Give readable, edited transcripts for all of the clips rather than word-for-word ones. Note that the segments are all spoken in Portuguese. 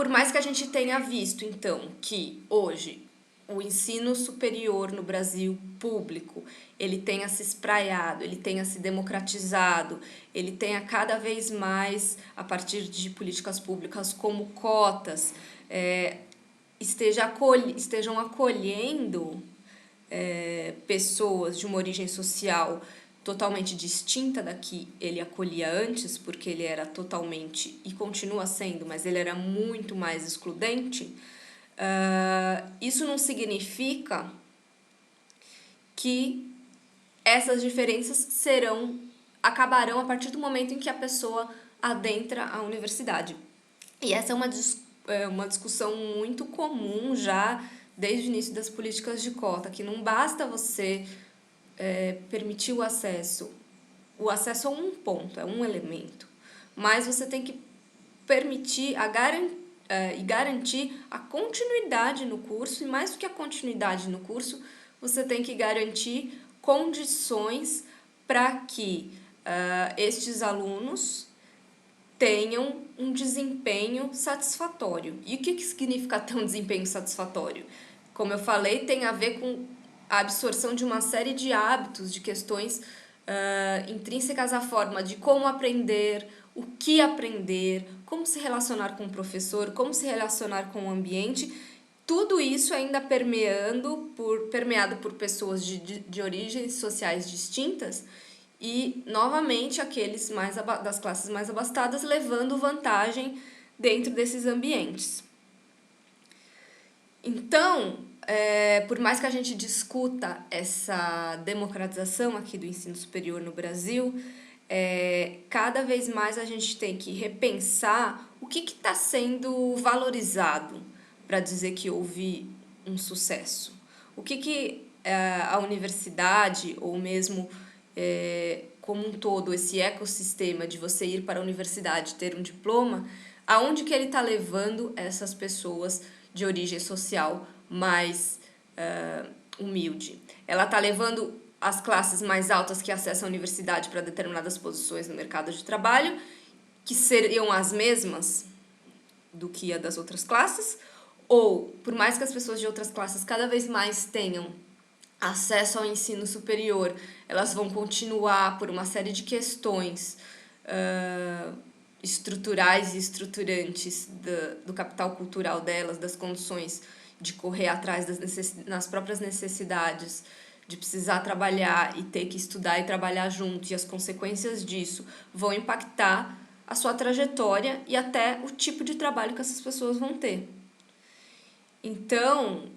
Por mais que a gente tenha visto, então, que hoje o ensino superior no Brasil público, ele tenha se espraiado, ele tenha se democratizado, ele tenha cada vez mais, a partir de políticas públicas como cotas, estejam acolhendo pessoas de uma origem social totalmente distinta da que ele acolhia antes, porque ele era totalmente, e continua sendo, mas ele era muito mais excludente, isso não significa que essas diferenças acabarão a partir do momento em que a pessoa adentra a universidade. E essa é uma discussão muito comum já desde o início das políticas de cota, que não basta você permitir o acesso é um ponto, é um elemento, mas você tem que permitir e garantir a continuidade no curso, e mais do que a continuidade no curso, você tem que garantir condições para que estes alunos tenham um desempenho satisfatório. E o que significa ter um desempenho satisfatório? Como eu falei, tem a ver com a absorção de uma série de hábitos, de questões intrínsecas à forma de como aprender, o que aprender, como se relacionar com o professor, como se relacionar com o ambiente. Tudo isso ainda permeado por pessoas de origens sociais distintas e, novamente, aqueles das classes mais abastadas levando vantagem dentro desses ambientes. Então, por mais que a gente discuta essa democratização aqui do ensino superior no Brasil, cada vez mais a gente tem que repensar o que está sendo valorizado para dizer que houve um sucesso. O que a universidade, ou mesmo como um todo, esse ecossistema de você ir para a universidade, ter um diploma, aonde que ele está levando essas pessoas de origem social mais humilde? Ela está levando as classes mais altas que acessam a universidade para determinadas posições no mercado de trabalho, que seriam as mesmas do que a das outras classes, ou, por mais que as pessoas de outras classes cada vez mais tenham acesso ao ensino superior, elas vão continuar por uma série de questões estruturais e estruturantes do capital cultural delas, das condições de correr atrás nas próprias necessidades, de precisar trabalhar e ter que estudar e trabalhar junto, e as consequências disso vão impactar a sua trajetória e até o tipo de trabalho que essas pessoas vão ter. Então,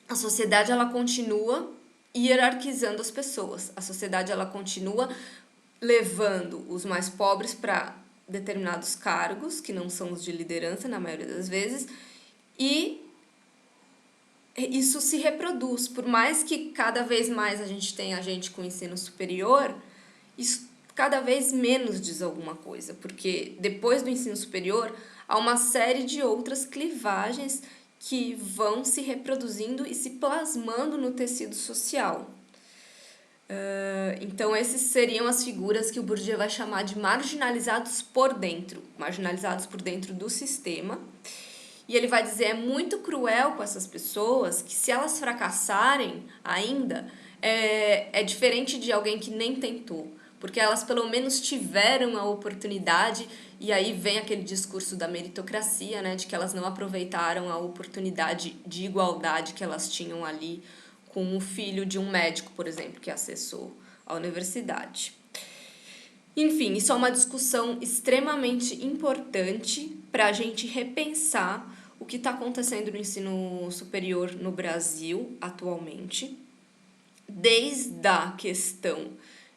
a sociedade ela continua hierarquizando as pessoas. A sociedade ela continua levando os mais pobres para determinados cargos, que não são os de liderança na maioria das vezes, e isso se reproduz. Por mais que cada vez mais a gente tenha gente com ensino superior, isso cada vez menos diz alguma coisa, porque depois do ensino superior há uma série de outras clivagens que vão se reproduzindo e se plasmando no tecido social. Então, esses seriam as figuras que o Bourdieu vai chamar de marginalizados por dentro do sistema. E ele vai dizer, é muito cruel com essas pessoas que, se elas fracassarem ainda, é diferente de alguém que nem tentou, porque elas pelo menos tiveram a oportunidade. E aí vem aquele discurso da meritocracia, né, de que elas não aproveitaram a oportunidade de igualdade que elas tinham ali com o filho de um médico, por exemplo, que acessou a universidade. Enfim, isso é uma discussão extremamente importante para a gente repensar o que está acontecendo no ensino superior no Brasil atualmente, desde a questão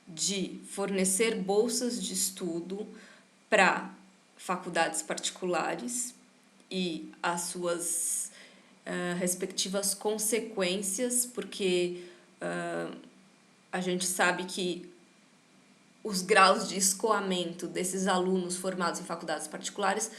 de fornecer bolsas de estudo para faculdades particulares e as suas respectivas consequências, porque a gente sabe que os graus de escoamento desses alunos formados em faculdades particulares,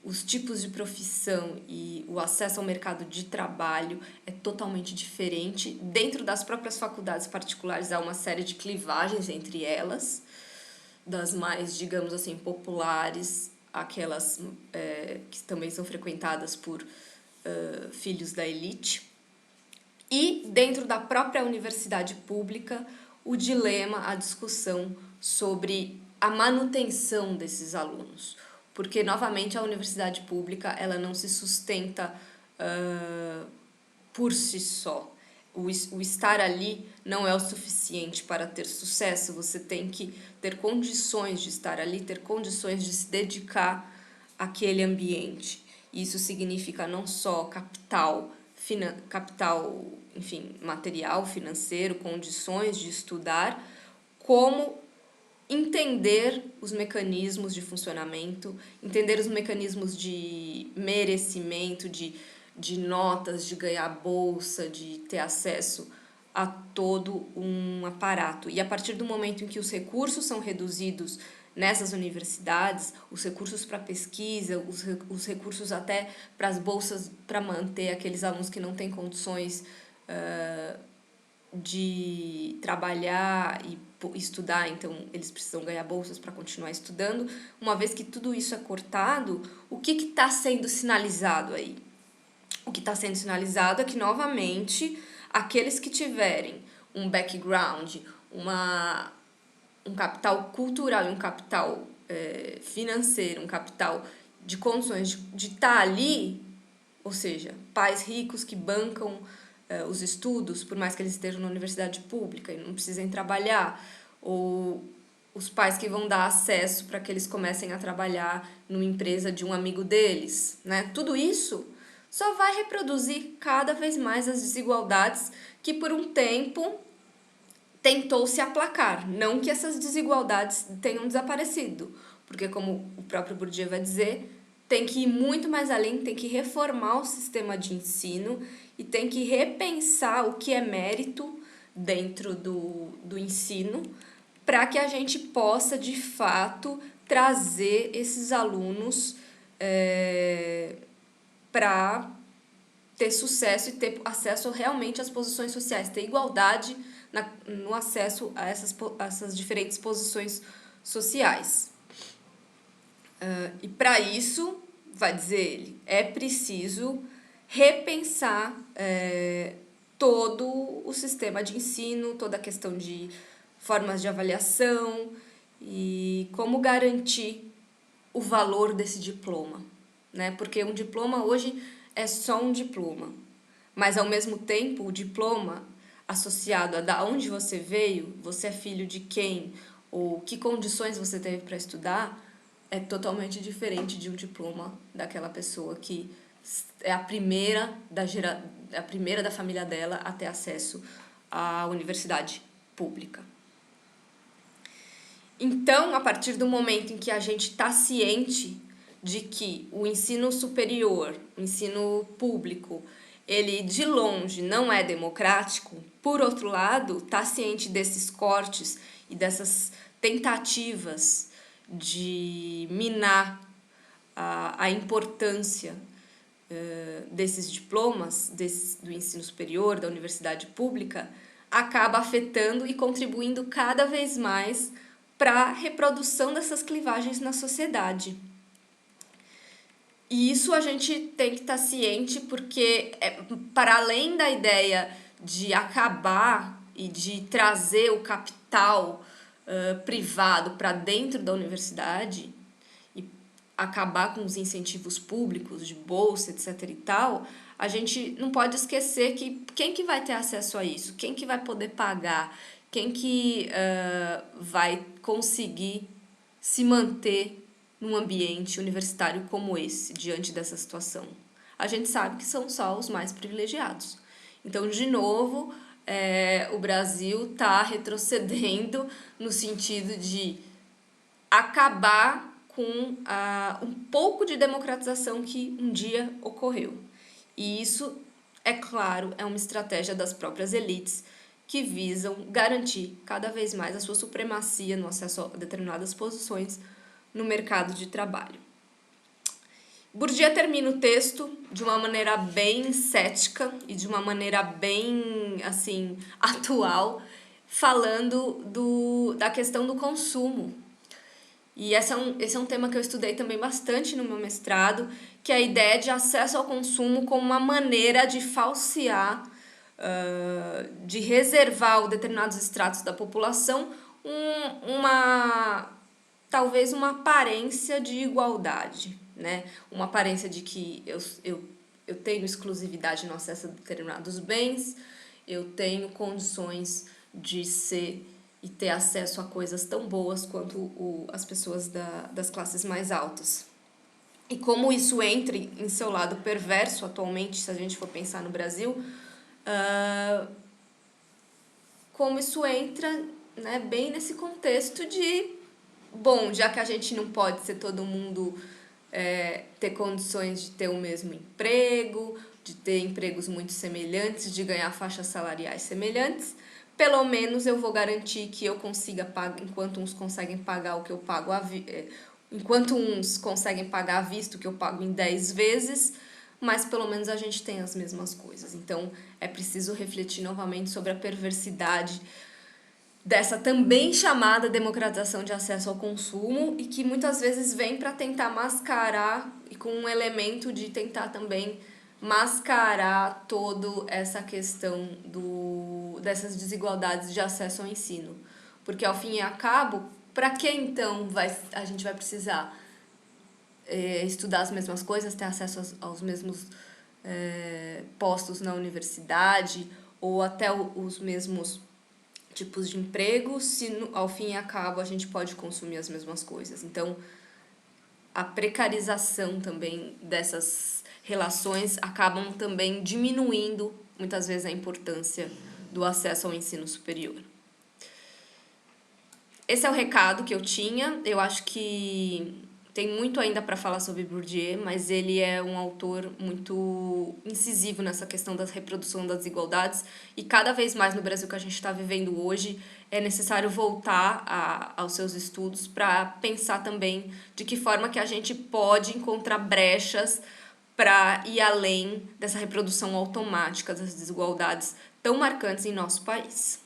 os tipos de profissão e o acesso ao mercado de trabalho é totalmente diferente. Dentro das próprias faculdades particulares há uma série de clivagens entre elas, das mais, digamos assim, populares aquelas que também são frequentadas por filhos da elite. E, dentro da própria universidade pública, o dilema, a discussão sobre a manutenção desses alunos. Porque, novamente, a universidade pública ela não se sustenta por si só. O estar ali não é o suficiente para ter sucesso, você tem que ter condições de estar ali, ter condições de se dedicar àquele ambiente. Isso significa não só capital, enfim, material, financeiro, condições de estudar, como entender os mecanismos de funcionamento, entender os mecanismos de merecimento, de notas, de ganhar bolsa, de ter acesso a todo um aparato. E a partir do momento em que os recursos são reduzidos nessas universidades, os recursos para pesquisa, os recursos até para as bolsas para manter aqueles alunos que não têm condições de trabalhar e estudar, então eles precisam ganhar bolsas para continuar estudando. Uma vez que tudo isso é cortado, o que está sendo sinalizado aí? O que está sendo sinalizado é que, novamente, aqueles que tiverem um background, um capital cultural e um capital financeiro, um capital de condições de estar ali, ou seja, pais ricos que bancam os estudos, por mais que eles estejam na universidade pública e não precisem trabalhar, ou os pais que vão dar acesso para que eles comecem a trabalhar numa empresa de um amigo deles, né? Tudo isso só vai reproduzir cada vez mais as desigualdades que por um tempo tentou se aplacar. Não que essas desigualdades tenham desaparecido, porque como o próprio Bourdieu vai dizer, tem que ir muito mais além, tem que reformar o sistema de ensino e tem que repensar o que é mérito dentro do ensino para que a gente possa, de fato, trazer esses alunos para ter sucesso e ter acesso realmente às posições sociais, ter igualdade no acesso a essas diferentes posições sociais. E para isso, vai dizer ele, é preciso repensar todo o sistema de ensino, toda a questão de formas de avaliação e como garantir o valor desse diploma, né? Porque um diploma hoje é só um diploma, mas ao mesmo tempo o diploma associado a da onde você veio, você é filho de quem, ou que condições você teve para estudar, é totalmente diferente de um diploma daquela pessoa que é a primeira da família dela a ter acesso à universidade pública. Então, a partir do momento em que a gente está ciente de que o ensino superior, o ensino público, ele de longe não é democrático, por outro lado, está ciente desses cortes e dessas tentativas de minar a importância desses diplomas do ensino superior, da universidade pública, acaba afetando e contribuindo cada vez mais para a reprodução dessas clivagens na sociedade. E isso a gente tem que estar ciente porque, para além da ideia de acabar e de trazer o capital privado para dentro da universidade e acabar com os incentivos públicos de bolsa, etc. e tal, a gente não pode esquecer que quem que vai ter acesso a isso? Quem que vai poder pagar? Quem que vai conseguir se manter num ambiente universitário como esse, diante dessa situação? A gente sabe que são só os mais privilegiados. Então, de novo, o Brasil está retrocedendo no sentido de acabar com um pouco de democratização que um dia ocorreu. E isso, é claro, é uma estratégia das próprias elites que visam garantir cada vez mais a sua supremacia no acesso a determinadas posições no mercado de trabalho. Bourdieu termina o texto de uma maneira bem cética e de uma maneira bem assim atual, falando da questão do consumo. E esse é um tema que eu estudei também bastante no meu mestrado, que é a ideia de acesso ao consumo como uma maneira de falsear, de reservar determinados estratos da população talvez uma aparência de igualdade, né? Uma aparência de que eu tenho exclusividade no acesso a determinados bens, eu tenho condições de ser e ter acesso a coisas tão boas quanto as pessoas das classes mais altas. E como isso entra em seu lado perverso atualmente, se a gente for pensar no Brasil, como isso entra, né, bem nesse contexto de, bom, já que a gente não pode ser todo mundo ter condições de ter o mesmo emprego, de ter empregos muito semelhantes, de ganhar faixas salariais semelhantes, pelo menos eu vou garantir que eu consiga pagar, enquanto uns conseguem pagar o que eu pago enquanto uns conseguem pagar à vista o que eu pago em 10 vezes, mas pelo menos a gente tem as mesmas coisas. Então é preciso refletir novamente sobre a perversidade dessa também chamada democratização de acesso ao consumo e que muitas vezes vem para tentar mascarar e com um elemento de tentar também mascarar toda essa questão dessas desigualdades de acesso ao ensino. Porque ao fim e ao cabo, para que então a gente vai precisar estudar as mesmas coisas, ter acesso aos mesmos postos na universidade ou até os mesmos tipos de emprego, se ao fim e ao cabo a gente pode consumir as mesmas coisas. Então, a precarização também dessas relações acabam também diminuindo, muitas vezes, a importância do acesso ao ensino superior. Esse é o recado que eu tinha. Eu acho que tem muito ainda para falar sobre Bourdieu, mas ele é um autor muito incisivo nessa questão da reprodução das desigualdades e cada vez mais no Brasil que a gente está vivendo hoje é necessário voltar aos seus estudos para pensar também de que forma que a gente pode encontrar brechas para ir além dessa reprodução automática das desigualdades tão marcantes em nosso país.